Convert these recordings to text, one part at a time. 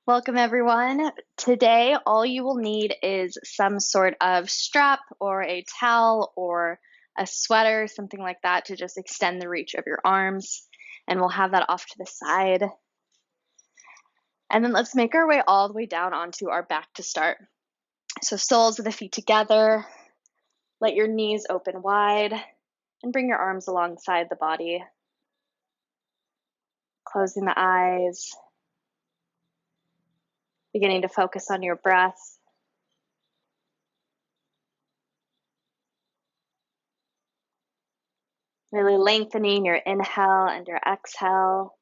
Welcome, everyone. Today, all you will need is some sort of strap or a towel or a sweater, something like that, to just extend the reach of your arms. And we'll have that off to the side. And then let's make our way all the way down onto our back to start. So soles of the feet together, let your knees open wide, and bring your arms alongside the body. Closing the eyes, beginning to focus on your breath. Really lengthening your inhale and your exhale.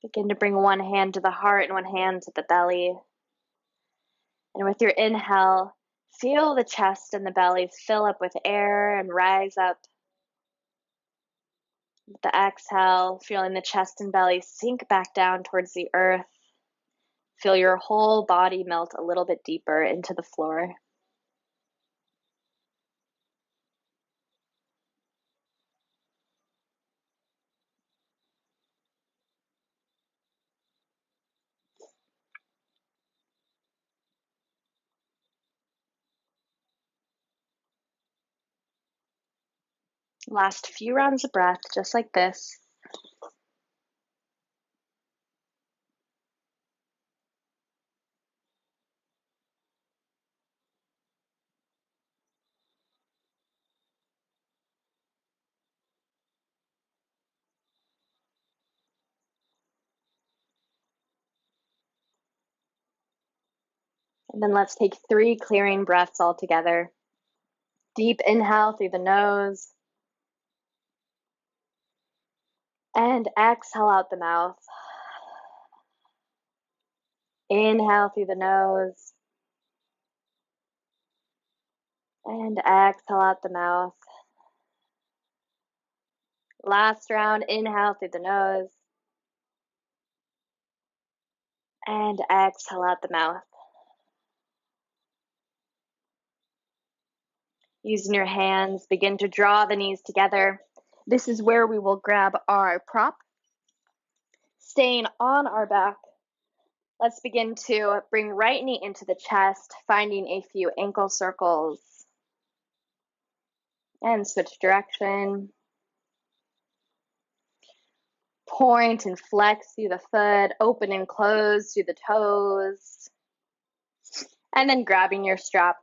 Begin to bring one hand to the heart and one hand to the belly. And with your inhale, feel the chest and the belly fill up with air and rise up. With the exhale, feeling the chest and belly sink back down towards the earth. Feel your whole body melt a little bit deeper into the floor. Last few rounds of breath, just like this. And then let's take 3 clearing breaths all together. Deep inhale through the nose. And exhale out the mouth. Inhale through the nose. And exhale out the mouth. Last round, inhale through the nose. And exhale out the mouth. Using your hands, begin to draw the knees together. This is where we will grab our prop. Staying on our back, let's begin to bring right knee into the chest, finding a few ankle circles. And switch direction. Point and flex through the foot, open and close through the toes. And then grabbing your strap,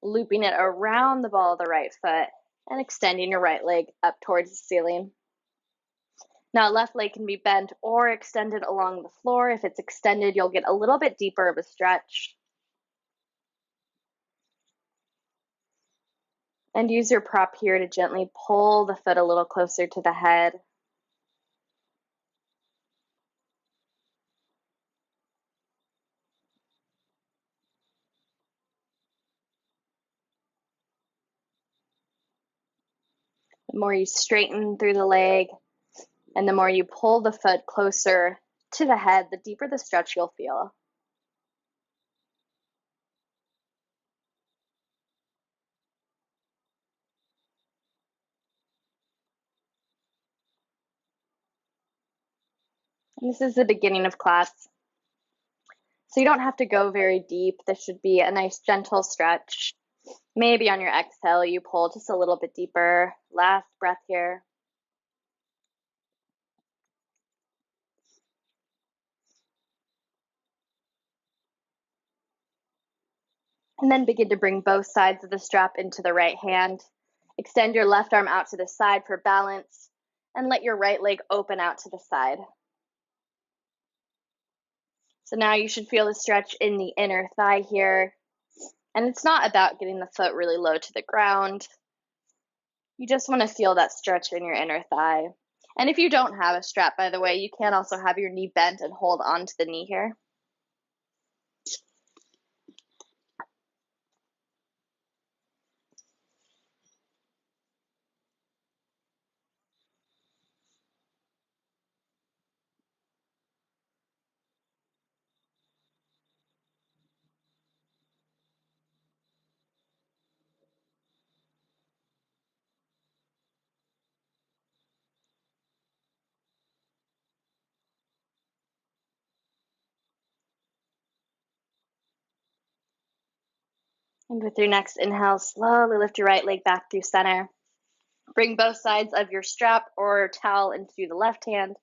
looping it around the ball of the right foot, and extending your right leg up towards the ceiling. Now, left leg can be bent or extended along the floor. If it's extended, you'll get a little bit deeper of a stretch. And use your prop here to gently pull the foot a little closer to the head. The more you straighten through the leg, and the more you pull the foot closer to the head, the deeper the stretch you'll feel. And this is the beginning of class, so you don't have to go very deep. This should be a nice gentle stretch. Maybe on your exhale, you pull just a little bit deeper. Last breath here. And then begin to bring both sides of the strap into the right hand. Extend your left arm out to the side for balance, and let your right leg open out to the side. So now you should feel the stretch in the inner thigh here. And it's not about getting the foot really low to the ground. You just want to feel that stretch in your inner thigh. And if you don't have a strap, by the way, you can also have your knee bent and hold on to the knee here. And with your next inhale, slowly lift your right leg back through center. Bring both sides of your strap or towel into the left hand,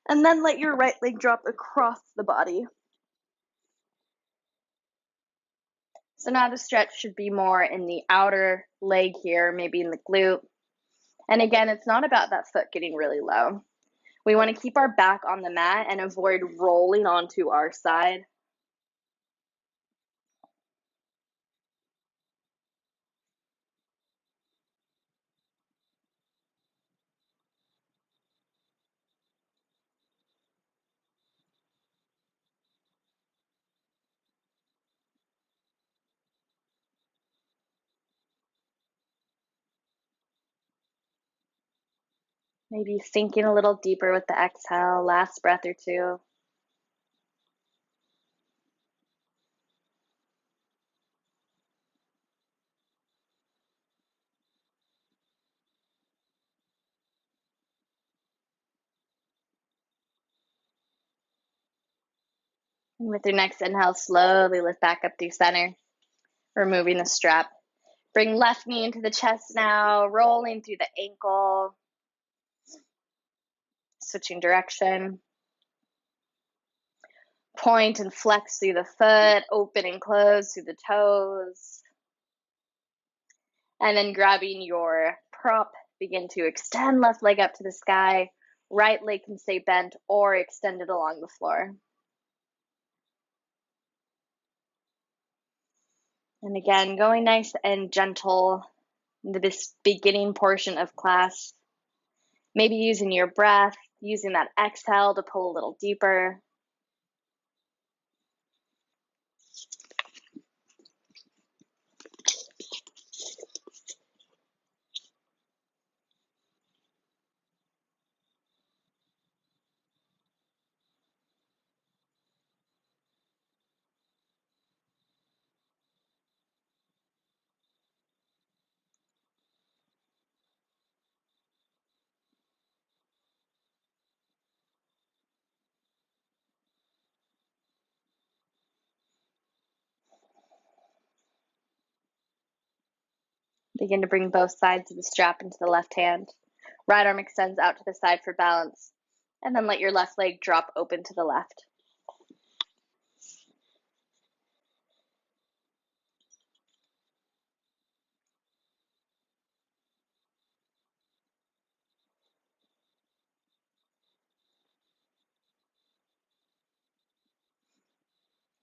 and then let your right leg drop across the body. So now the stretch should be more in the outer leg here, maybe in the glute. And again, it's not about that foot getting really low. We want to keep our back on the mat and avoid rolling onto our side. Maybe sinking a little deeper with the exhale, last breath or two. And with your next inhale, slowly lift back up through center, removing the strap. Bring left knee into the chest now, rolling through the ankle, switching direction. Point and flex through the foot, open and close through the toes. And then grabbing your prop, begin to extend left leg up to the sky. Right leg can stay bent or extended along the floor. And again, going nice and gentle into this beginning portion of class. Maybe using your breath, using that exhale to pull a little deeper. Begin to bring both sides of the strap into the left hand. Right arm extends out to the side for balance. And then let your left leg drop open to the left.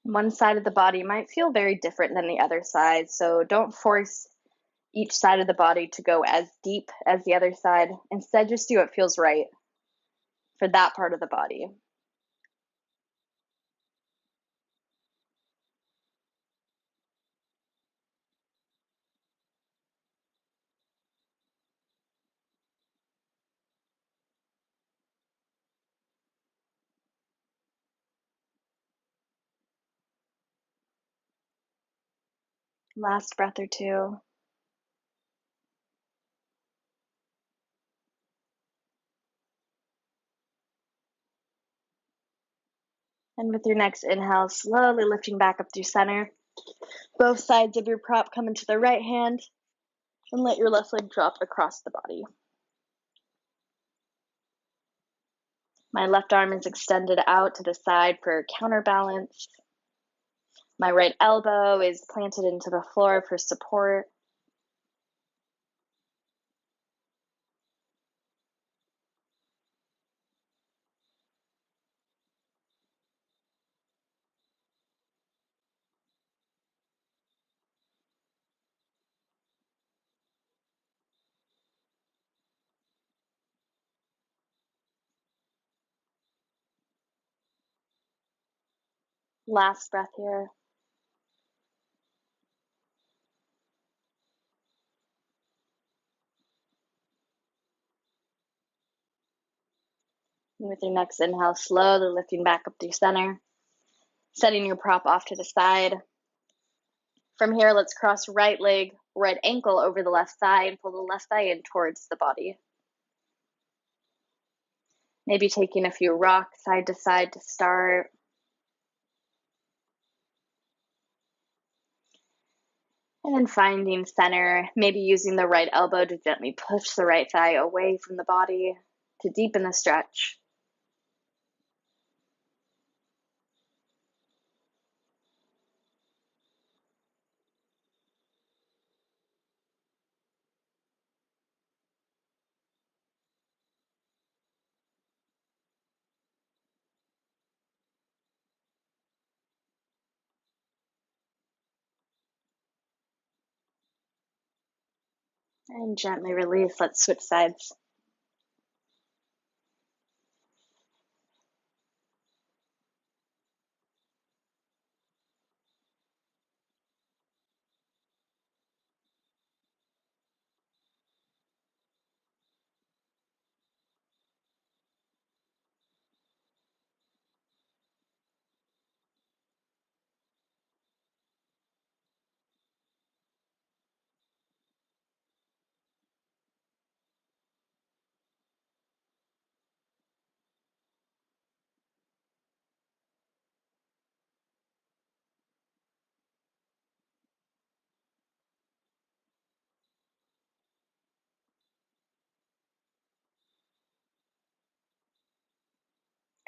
One side of the body might feel very different than the other side, so don't force each side of the body to go as deep as the other side. Instead, just do what feels right for that part of the body. Last breath or two. And with your next inhale, slowly lifting back up through center. Both sides of your prop come into the right hand, and let your left leg drop across the body. My left arm is extended out to the side for counterbalance. My right elbow is planted into the floor for support. Last breath here. And with your next inhale, slowly lifting back up through center, setting your prop off to the side. From here, let's cross right leg, right ankle over the left thigh and pull the left thigh in towards the body. Maybe taking a few rocks side to side to start. And then finding center, maybe using the right elbow to gently push the right thigh away from the body to deepen the stretch. And gently release. Let's switch sides.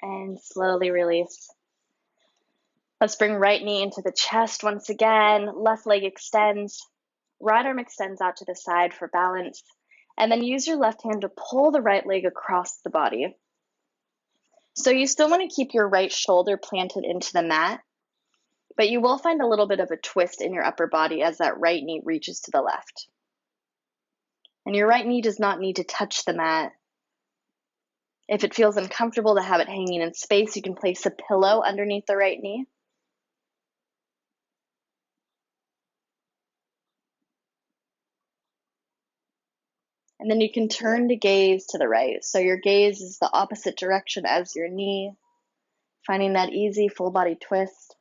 And slowly release. Let's bring right knee into the chest once again. Left leg extends. Right arm extends out to the side for balance. And then use your left hand to pull the right leg across the body. So you still want to keep your right shoulder planted into the mat, but you will find a little bit of a twist in your upper body as that right knee reaches to the left. And your right knee does not need to touch the mat. If it feels uncomfortable to have it hanging in space, you can place a pillow underneath the right knee. And then you can turn the gaze to the right. So your gaze is the opposite direction as your knee, finding that easy full body twist.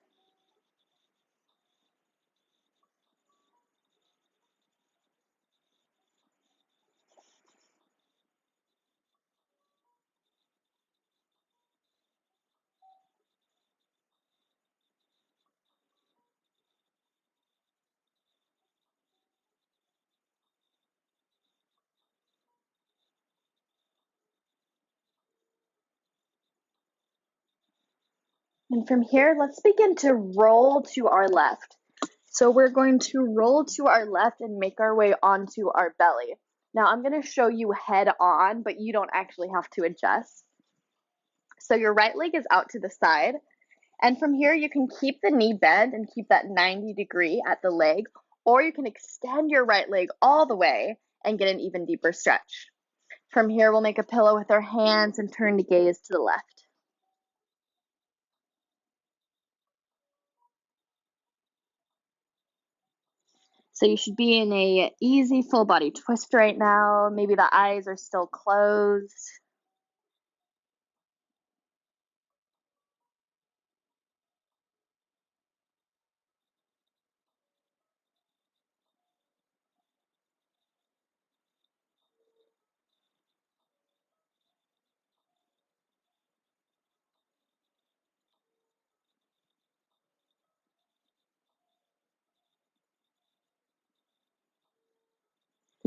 And from here, let's begin to roll to our left. So we're going to roll to our left and make our way onto our belly. Now I'm going to show you head on, but you don't actually have to adjust. So your right leg is out to the side. And from here, you can keep the knee bent and keep that 90-degree at the leg, or you can extend your right leg all the way and get an even deeper stretch. From here, we'll make a pillow with our hands and turn the gaze to the left. So you should be in a easy full body twist right now. Maybe the eyes are still closed.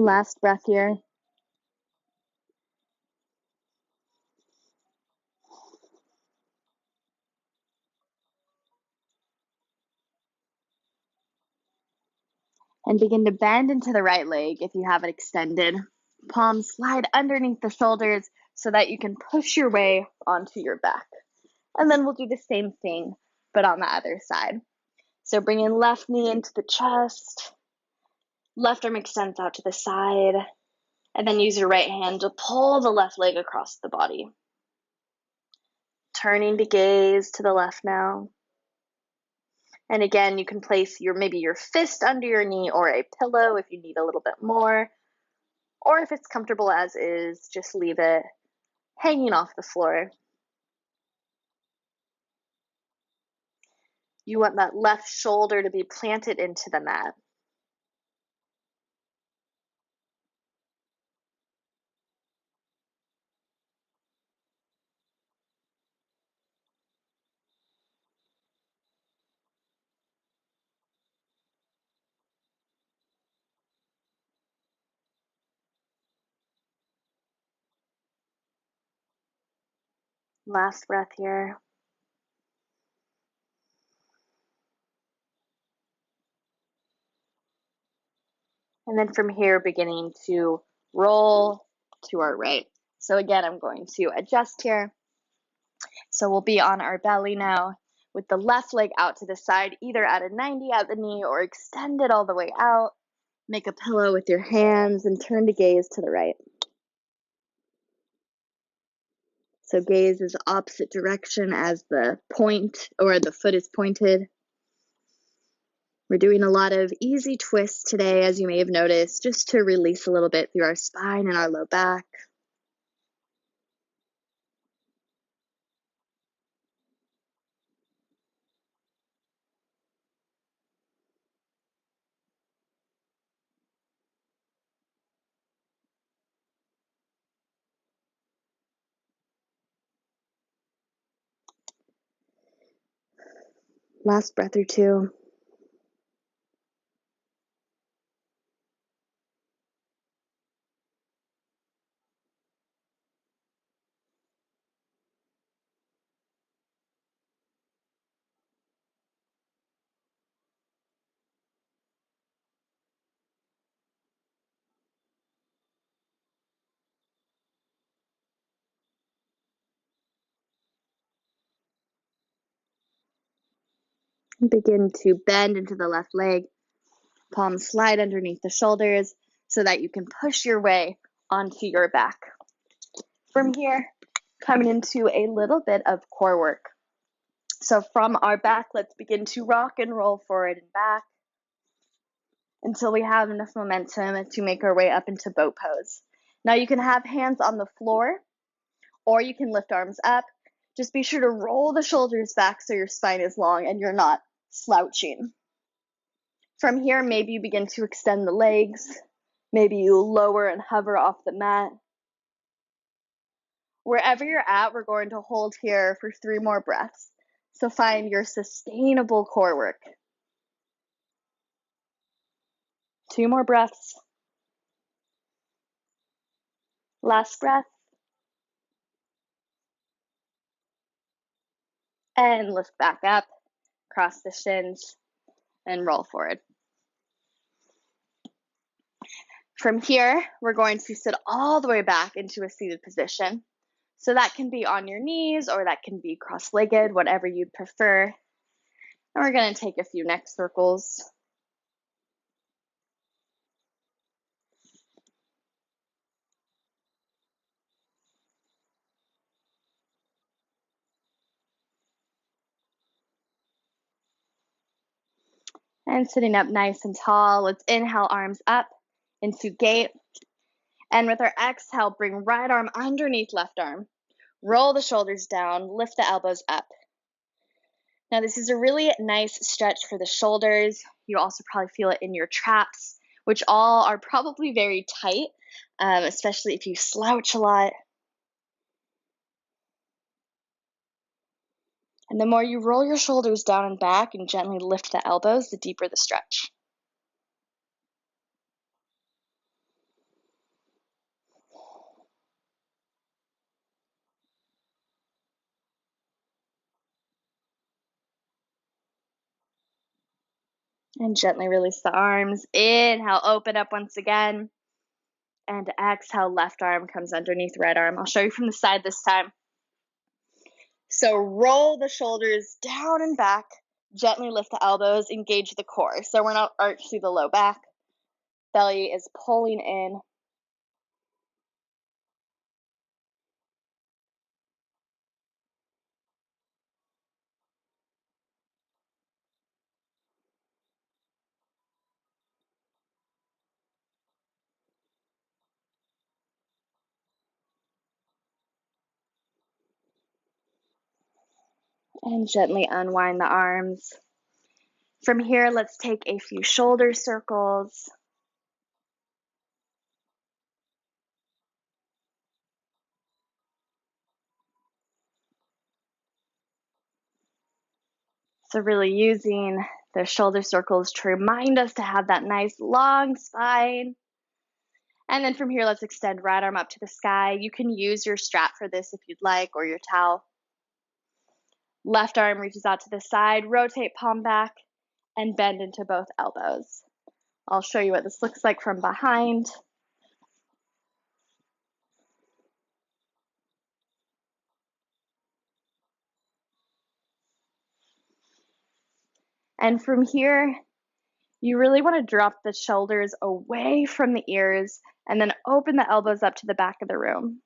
Last breath here. And begin to bend into the right leg if you have it extended. Palms slide underneath the shoulders so that you can push your way onto your back. And then we'll do the same thing, but on the other side. So bring in left knee into the chest, left arm extends out to the side, and then use your right hand to pull the left leg across the body. Turning the gaze to the left now. And again, you can place maybe your fist under your knee or a pillow if you need a little bit more. Or if it's comfortable as is, just leave it hanging off the floor. You want that left shoulder to be planted into the mat. Last breath here. And then from here, beginning to roll to our right. So again, I'm going to adjust here. So we'll be on our belly now with the left leg out to the side, either at a 90 at the knee or extend it all the way out. Make a pillow with your hands and turn to gaze to the right. So gaze is opposite direction as the point or the foot is pointed. We're doing a lot of easy twists today, as you may have noticed, just to release a little bit through our spine and our low back. Last breath or two. Begin to bend into the left leg. Palms slide underneath the shoulders so that you can push your way onto your back. From here, coming into a little bit of core work. So from our back, let's begin to rock and roll forward and back until we have enough momentum to make our way up into boat pose. Now you can have hands on the floor or you can lift arms up. Just be sure to roll the shoulders back so your spine is long and you're not slouching. From here, maybe you begin to extend the legs. Maybe you lower and hover off the mat. Wherever you're at, we're going to hold here for 3 more breaths. So find your sustainable core work. 2 more breaths. Last breath. And lift back up, cross the shins, and roll forward. From here, we're going to sit all the way back into a seated position. So that can be on your knees or that can be cross-legged, whatever you prefer. And we're going to take a few neck circles. And sitting up nice and tall, let's inhale, arms up into gate. And with our exhale, bring right arm underneath left arm. Roll the shoulders down, lift the elbows up. Now this is a really nice stretch for the shoulders. You also probably feel it in your traps, which all are probably very tight, especially if you slouch a lot. And the more you roll your shoulders down and back and gently lift the elbows, the deeper the stretch. And gently release the arms. Inhale, open up once again. And exhale, left arm comes underneath right arm. I'll show you from the side this time. So roll the shoulders down and back. Gently lift the elbows, engage the core. So we're not arch through the low back. Belly is pulling in. And gently unwind the arms. From here, let's take a few shoulder circles. So really using the shoulder circles to remind us to have that nice long spine. And then from here, let's extend right arm up to the sky. You can use your strap for this if you'd like, or your towel. Left arm reaches out to the side, rotate palm back, and bend into both elbows. I'll show you what this looks like from behind. And from here, you really want to drop the shoulders away from the ears and then open the elbows up to the back of the room.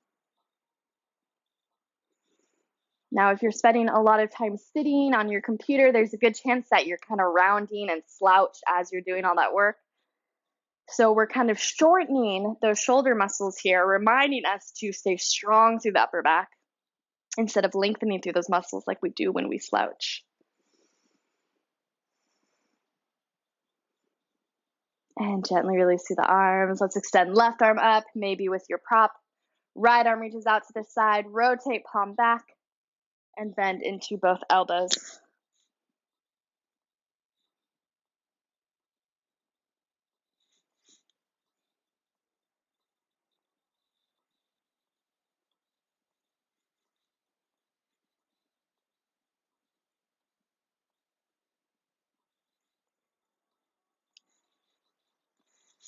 Now, if you're spending a lot of time sitting on your computer, there's a good chance that you're kind of rounding and slouched as you're doing all that work. So we're kind of shortening those shoulder muscles here, reminding us to stay strong through the upper back instead of lengthening through those muscles like we do when we slouch. And gently release through the arms. Let's extend left arm up, maybe with your prop. Right arm reaches out to the side, rotate palm back, and bend into both elbows.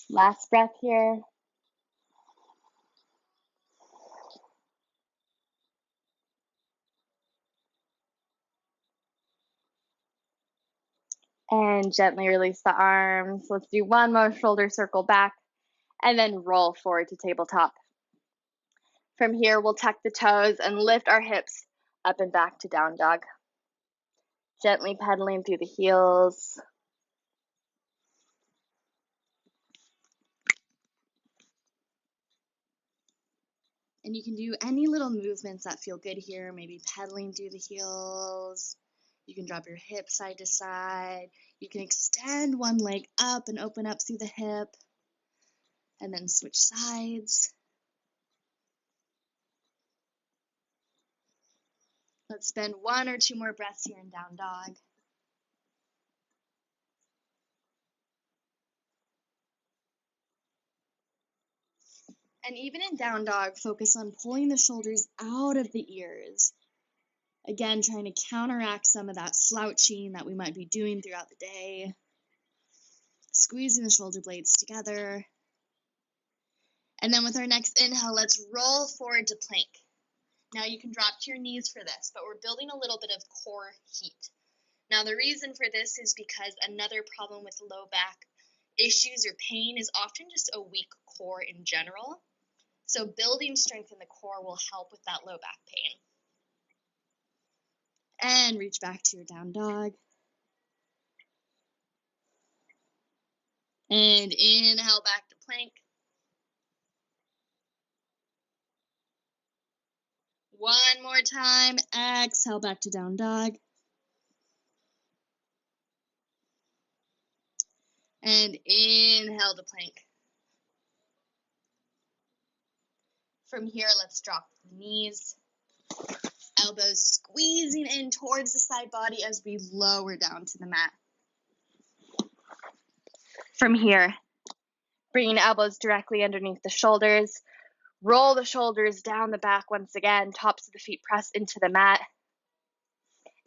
Last breath here. And gently release the arms. Let's do one more shoulder circle back and then roll forward to tabletop. From here, we'll tuck the toes and lift our hips up and back to down dog. Gently pedaling through the heels. And you can do any little movements that feel good here, maybe pedaling through the heels. You can drop your hips side to side. You can extend one leg up and open up through the hip. And then switch sides. Let's spend 1 or 2 more breaths here in down dog. And even in down dog, focus on pulling the shoulders out of the ears. Again, trying to counteract some of that slouching that we might be doing throughout the day. Squeezing the shoulder blades together. And then with our next inhale, let's roll forward to plank. Now you can drop to your knees for this, but we're building a little bit of core heat. Now the reason for this is because another problem with low back issues or pain is often just a weak core in general. So building strength in the core will help with that low back pain. And reach back to your down dog. And inhale back to plank. One more time. Exhale back to down dog. And inhale to plank. From here, let's drop the knees. Elbows squeezing in towards the side body as we lower down to the mat. From here, bringing elbows directly underneath the shoulders. Roll the shoulders down the back once again. Tops of the feet press into the mat.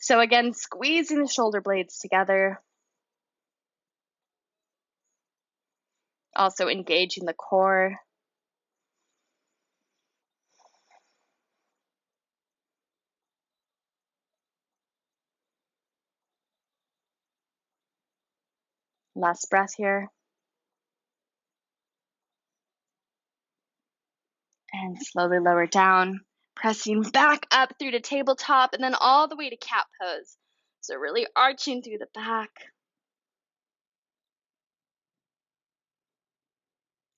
So again, squeezing the shoulder blades together. Also engaging the core. Last breath here. And slowly lower down, pressing back up through to tabletop and then all the way to cat pose. So really arching through the back.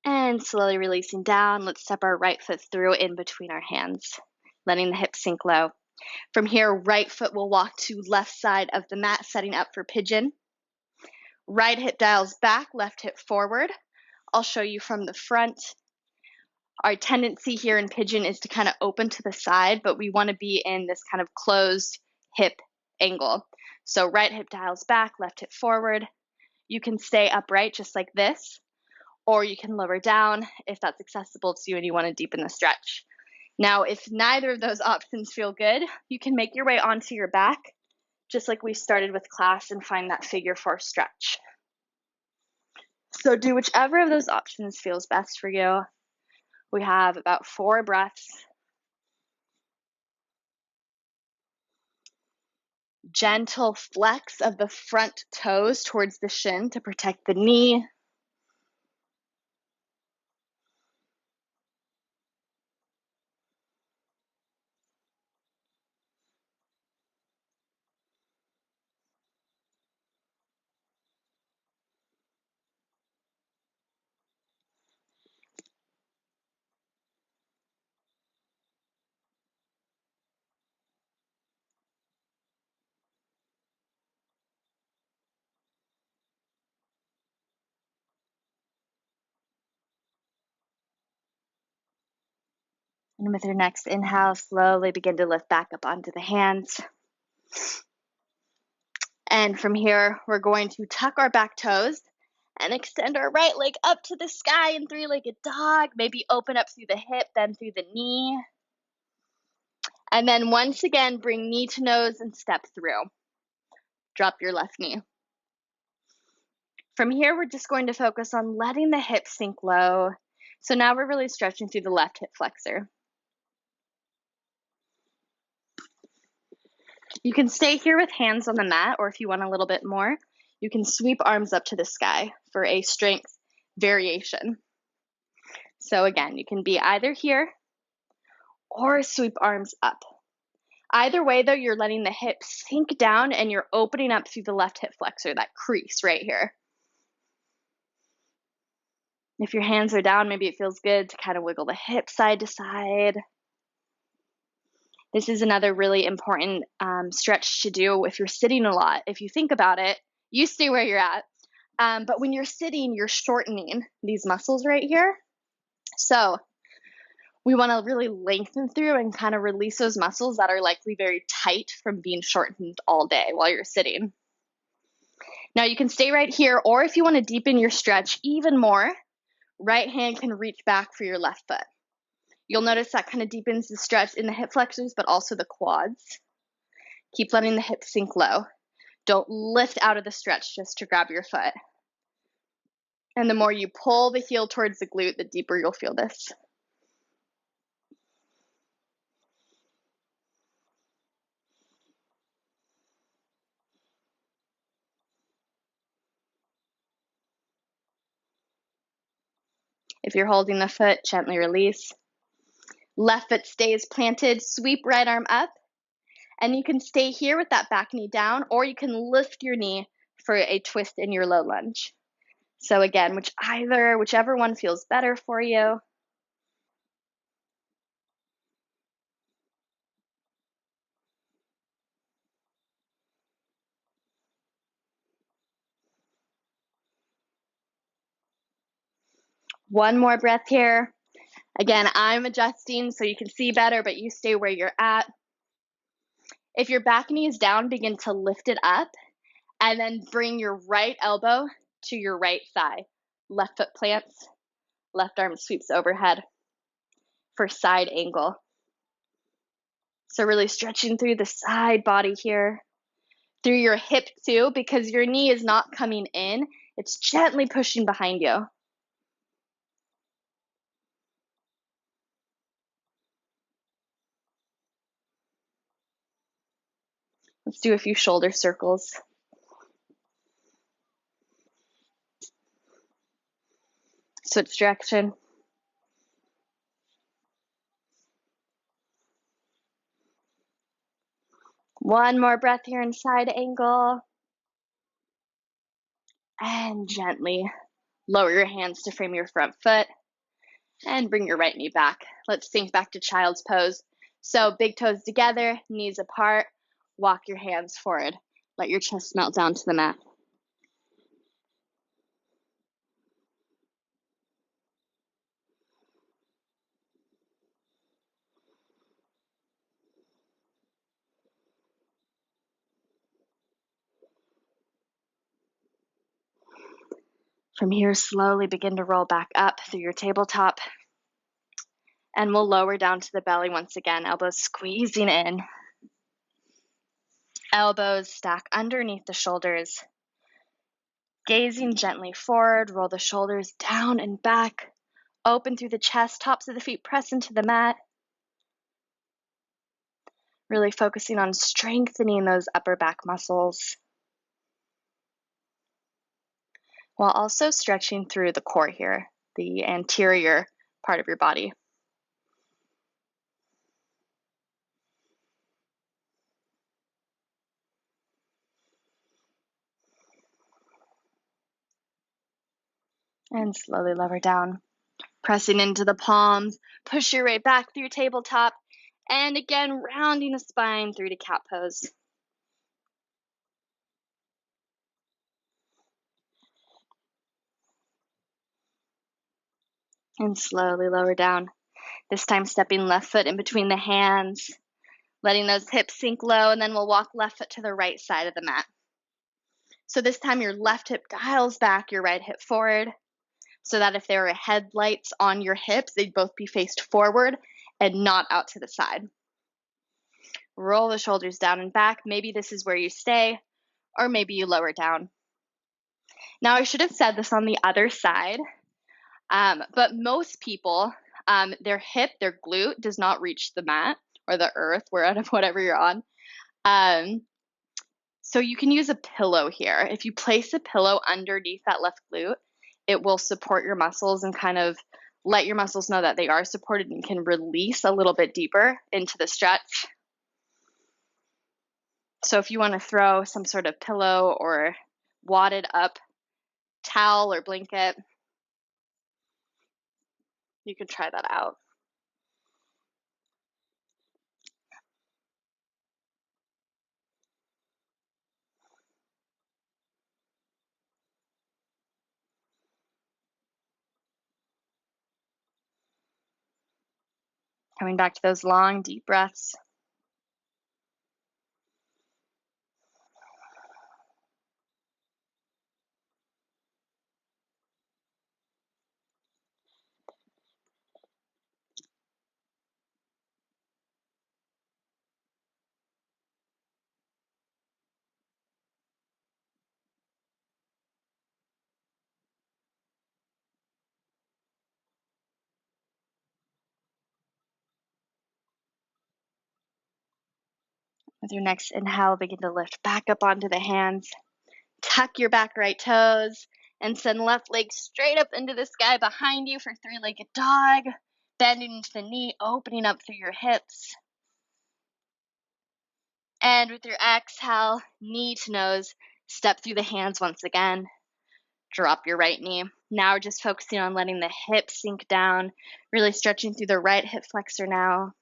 And slowly releasing down. Let's step our right foot through in between our hands, letting the hips sink low. From here, right foot will walk to left side of the mat, setting up for pigeon. Right hip dials back, left hip forward. I'll show you from the front. Our tendency here in pigeon is to kind of open to the side, but we want to be in this kind of closed hip angle. So right hip dials back, left hip forward. You can stay upright just like this, or you can lower down if that's accessible to you and you want to deepen the stretch. Now, if neither of those options feel good, you can make your way onto your back, just like we started with class, and find that figure 4 stretch. So do whichever of those options feels best for you. We have about 4 breaths. Gentle flex of the front toes towards the shin to protect the knee. And with your next inhale, slowly begin to lift back up onto the hands. And from here, we're going to tuck our back toes and extend our right leg up to the sky in 3-legged dog. Maybe open up through the hip, then through the knee. And then once again, bring knee to nose and step through. Drop your left knee. From here, we're just going to focus on letting the hips sink low. So now we're really stretching through the left hip flexor. You can stay here with hands on the mat, or if you want a little bit more, you can sweep arms up to the sky for a strength variation. So again, you can be either here or sweep arms up. Either way, though, you're letting the hips sink down and you're opening up through the left hip flexor, that crease right here. If your hands are down, maybe it feels good to kind of wiggle the hips side to side. This is another really important stretch to do if you're sitting a lot. If you think about it, you stay where you're at. But when you're sitting, you're shortening these muscles right here. So we want to really lengthen through and kind of release those muscles that are likely very tight from being shortened all day while you're sitting. Now you can stay right here, or if you want to deepen your stretch even more, right hand can reach back for your left foot. You'll notice that kind of deepens the stretch in the hip flexors, but also the quads. Keep letting the hips sink low. Don't lift out of the stretch just to grab your foot. And the more you pull the heel towards the glute, the deeper you'll feel this. If you're holding the foot, gently release. Left foot stays planted, sweep right arm up. And you can stay here with that back knee down, or you can lift your knee for a twist in your low lunge. So again, whichever one feels better for you. One more breath here. Again, I'm adjusting so you can see better, but you stay where you're at. If your back knee is down, begin to lift it up and then bring your right elbow to your right thigh. Left foot plants, left arm sweeps overhead for side angle. So really stretching through the side body here, through your hip too, because your knee is not coming in, it's gently pushing behind you. Let's do a few shoulder circles. Switch direction. One more breath here in side angle. And gently lower your hands to frame your front foot. And bring your right knee back. Let's sink back to child's pose. So big toes together, knees apart. Walk your hands forward. Let your chest melt down to the mat. From here, slowly begin to roll back up through your tabletop. And we'll lower down to the belly once again, elbows squeezing in. Elbows stack underneath the shoulders. Gazing gently forward, roll the shoulders down and back. Open through the chest, tops of the feet press into the mat. Really focusing on strengthening those upper back muscles, while also stretching through the core here, the anterior part of your body. And slowly lower down. Pressing into the palms, push your way back through tabletop, and again, rounding the spine through to cat pose. And slowly lower down. This time stepping left foot in between the hands, letting those hips sink low, and then we'll walk left foot to the right side of the mat. So this time your left hip dials back, your right hip forward, so that if there were headlights on your hips, they'd both be faced forward and not out to the side. Roll the shoulders down and back. Maybe this is where you stay, or maybe you lower down. Now, I should have said this on the other side, but most people, their hip, their glute does not reach the mat or the earth, whatever you're on. So you can use a pillow here. If you place a pillow underneath that left glute, it will support your muscles and kind of let your muscles know that they are supported and can release a little bit deeper into the stretch. So if you want to throw some sort of pillow or wadded up towel or blanket, you can try that out. Coming back to those long, deep breaths. With your next inhale, begin to lift back up onto the hands. Tuck your back right toes and send left leg straight up into the sky behind you for three-legged dog. Bending into the knee, opening up through your hips. And with your exhale, knee to nose, step through the hands once again. Drop your right knee. Now we're just focusing on letting the hips sink down, really stretching through the right hip flexor now.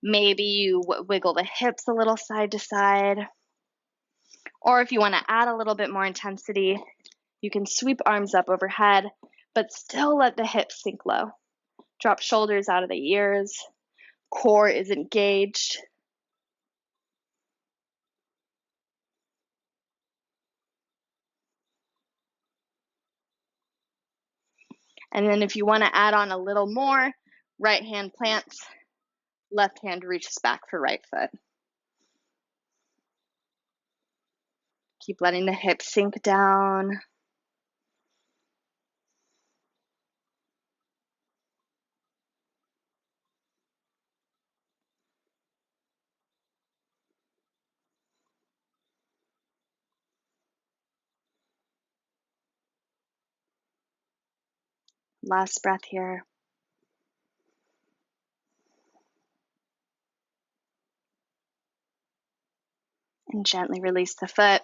Maybe you wiggle the hips a little side to side. Or if you want to add a little bit more intensity, you can sweep arms up overhead, but still let the hips sink low. Drop shoulders out of the ears. Core is engaged. And then if you want to add on a little more, right hand plants, left hand reaches back for right foot. Keep letting the hips sink down. Last breath here. And gently release the foot.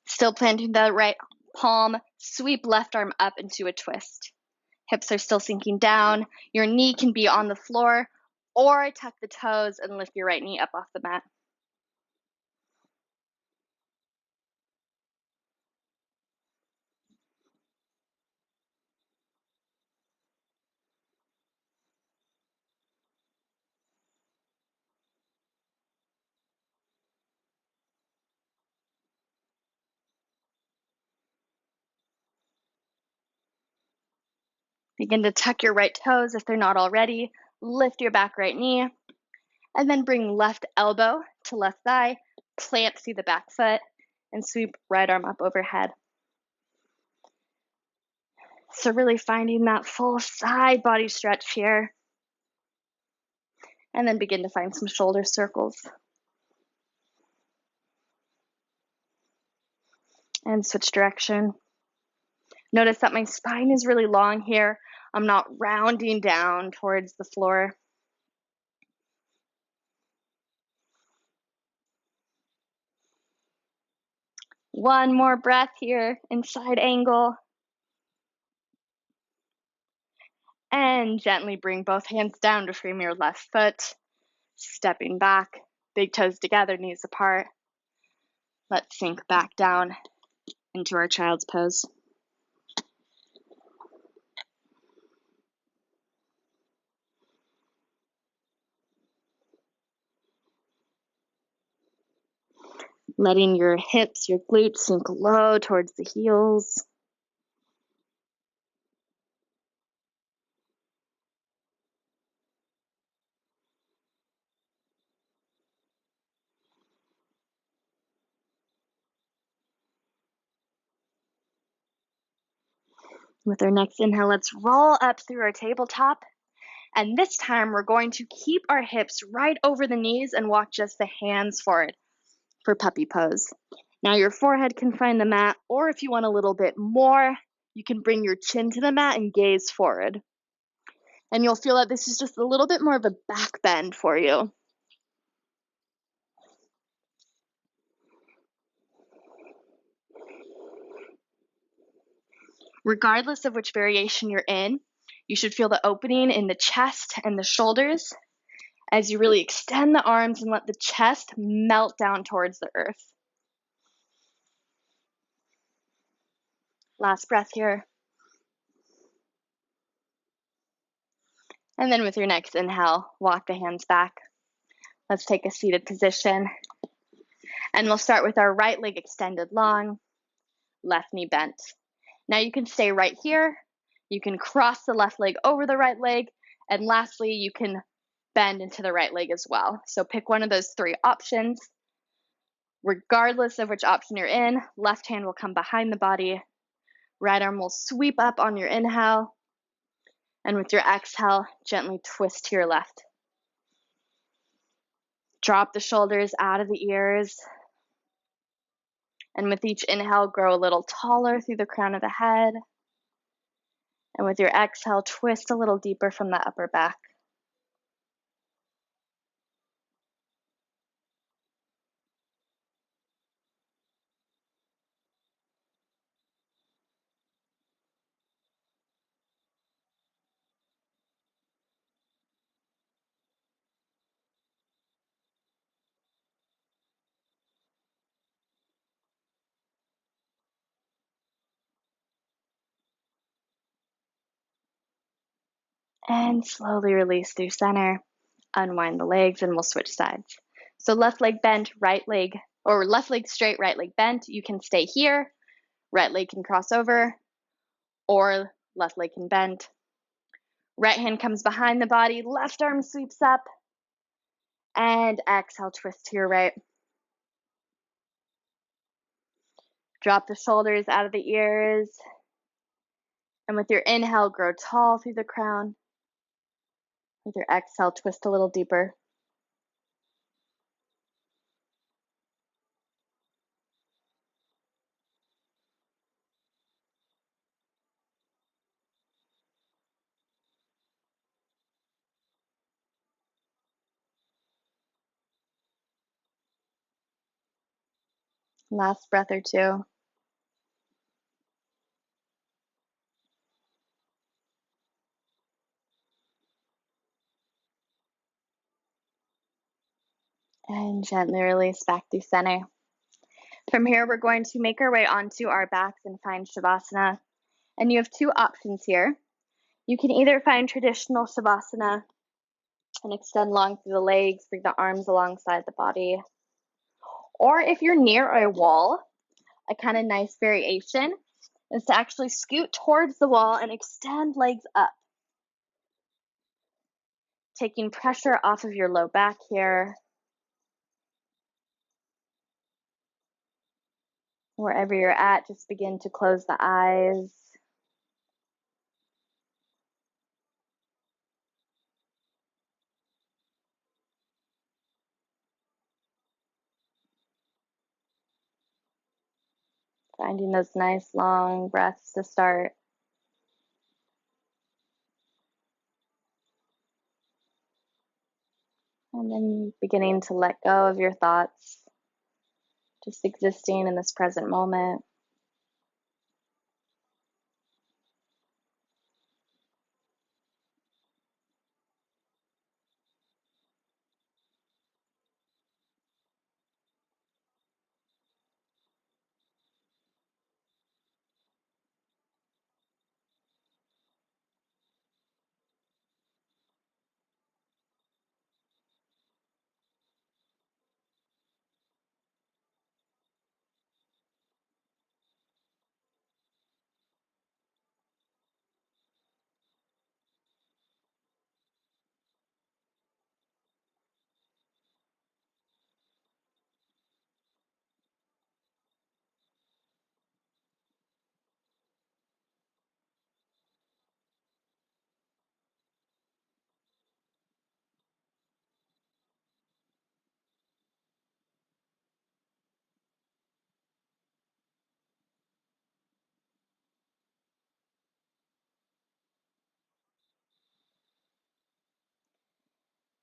Still planting the right palm, sweep left arm up into a twist. Hips are still sinking down. Your knee can be on the floor, or tuck the toes and lift your right knee up off the mat. Begin to tuck your right toes if they're not already. Lift your back right knee. And then bring left elbow to left thigh. Plant through the back foot. And sweep right arm up overhead. So really finding that full side body stretch here. And then begin to find some shoulder circles. And switch direction. Notice that my spine is really long here. I'm not rounding down towards the floor. One more breath here in side angle. And gently bring both hands down to frame your left foot. Stepping back, big toes together, knees apart. Let's sink back down into our child's pose. Letting your hips, your glutes sink low towards the heels. With our next inhale, let's roll up through our tabletop. And this time we're going to keep our hips right over the knees and walk just the hands forward for puppy pose. Now your forehead can find the mat, or if you want a little bit more, you can bring your chin to the mat and gaze forward. And you'll feel that this is just a little bit more of a back bend for you. Regardless of which variation you're in, you should feel the opening in the chest and the shoulders as you really extend the arms and let the chest melt down towards the earth. Last breath here. And then with your next inhale, walk the hands back. Let's take a seated position. And we'll start with our right leg extended long, left knee bent. Now you can stay right here. You can cross the left leg over the right leg. And lastly, you can bend into the right leg as well. So pick one of those three options. Regardless of which option you're in, left hand will come behind the body. Right arm will sweep up on your inhale. And with your exhale, gently twist to your left. Drop the shoulders out of the ears. And with each inhale, grow a little taller through the crown of the head. And with your exhale, twist a little deeper from the upper back. And slowly release through center. Unwind the legs and we'll switch sides. So left leg bent, right leg, or left leg straight, right leg bent. You can stay here. Right leg can cross over, or left leg can bend. Right hand comes behind the body, left arm sweeps up, and exhale, twist to your right. Drop the shoulders out of the ears, and with your inhale, grow tall through the crown. With your exhale, twist a little deeper. Last breath or two. And gently release back through center. From here, we're going to make our way onto our backs and find Shavasana. And you have two options here. You can either find traditional Shavasana and extend long through the legs, bring the arms alongside the body. Or if you're near a wall, a kind of nice variation is to actually scoot towards the wall and extend legs up, taking pressure off of your low back here. Wherever you're at, just begin to close the eyes. Finding those nice long breaths to start. And then beginning to let go of your thoughts, just existing in this present moment.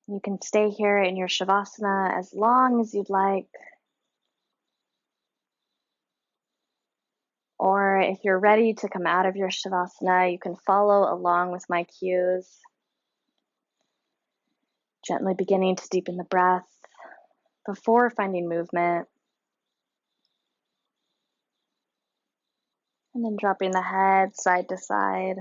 You can stay here in your Shavasana as long as you'd like. Or if you're ready to come out of your Shavasana, you can follow along with my cues. Gently beginning to deepen the breath before finding movement. And then dropping the head side to side.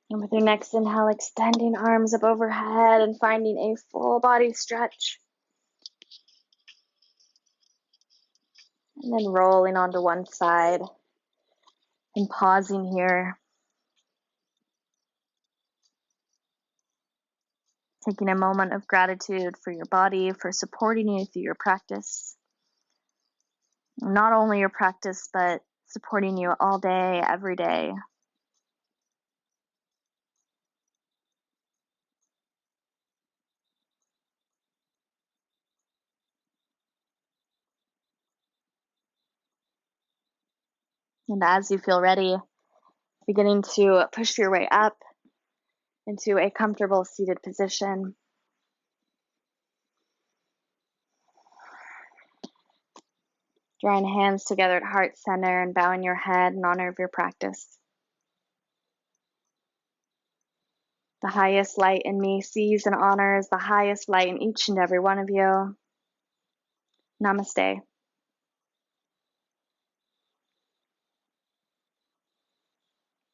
And with your next inhale, extending arms up overhead and finding a full body stretch. And then rolling onto one side and pausing here. Taking a moment of gratitude for your body, for supporting you through your practice. Not only your practice, but supporting you all day, every day. And as you feel ready, beginning to push your way up into a comfortable seated position. Drawing hands together at heart center and bowing your head in honor of your practice. The highest light in me sees and honors the highest light in each and every one of you. Namaste.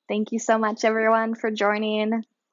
Thank you so much, everyone, for joining.